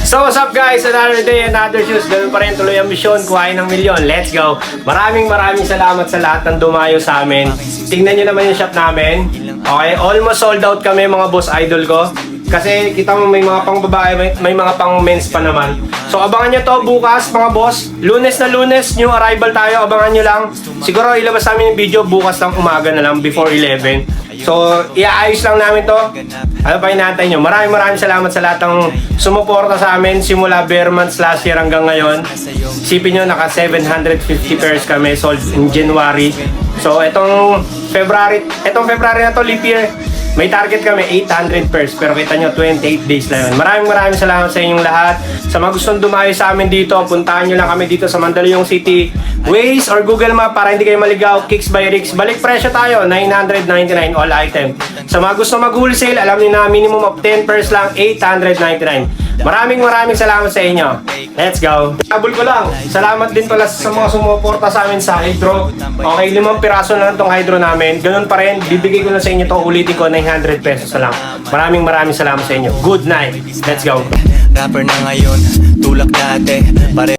So what's up guys? Another day, another shoes. Ganun pa rin, tuloy ang misyon, kuhain ng milyon. Let's go! Maraming salamat sa lahat ng dumayo sa amin. Tingnan nyo naman yung shop namin. Okay, almost sold out kami mga boss idol ko. Kasi kita mo may mga pang babae, may mga pang men's pa naman. So abangan nyo to bukas mga boss. Lunes na Lunes, new arrival tayo. Abangan nyo lang. Siguro ilabas namin yung video bukas ng umaga na lang, before 11. So iaayos lang namin to. Ano pa inaantay nyo? Maraming salamat sa lahat ng sumuporta sa amin simula bare months last year hanggang ngayon. Isipin nyo, naka 750 pairs kami sold in January. So itong February na to, leap year, may target kami 800 pairs, pero kita nyo 28 days lang yun. Maraming salamat sa inyong lahat. Sa mga gustong dumayo sa amin dito, puntahan nyo lang kami dito sa Mandaluyong City. Waze or Google Map para hindi kayo maligaw. Kicks by Ricks. Balik presyo tayo, 999 all item. Sa mga gustong mag-wholesale, alam niyo na minimum of 10 pairs lang, 899. Maraming salamat sa inyo. Let's go. Habol ko lang. Salamat din pala sa mga sumuporta sa amin sa Hydro. Okay, 5 piraso na lang tong Hydro namin. Ganun pa rin, bibigay ko na sa inyo to. Ulitin ko, 900 pesos na lang. Maraming salamat sa inyo. Good night. Let's go. Rapper na ngayon, tulak dati, pare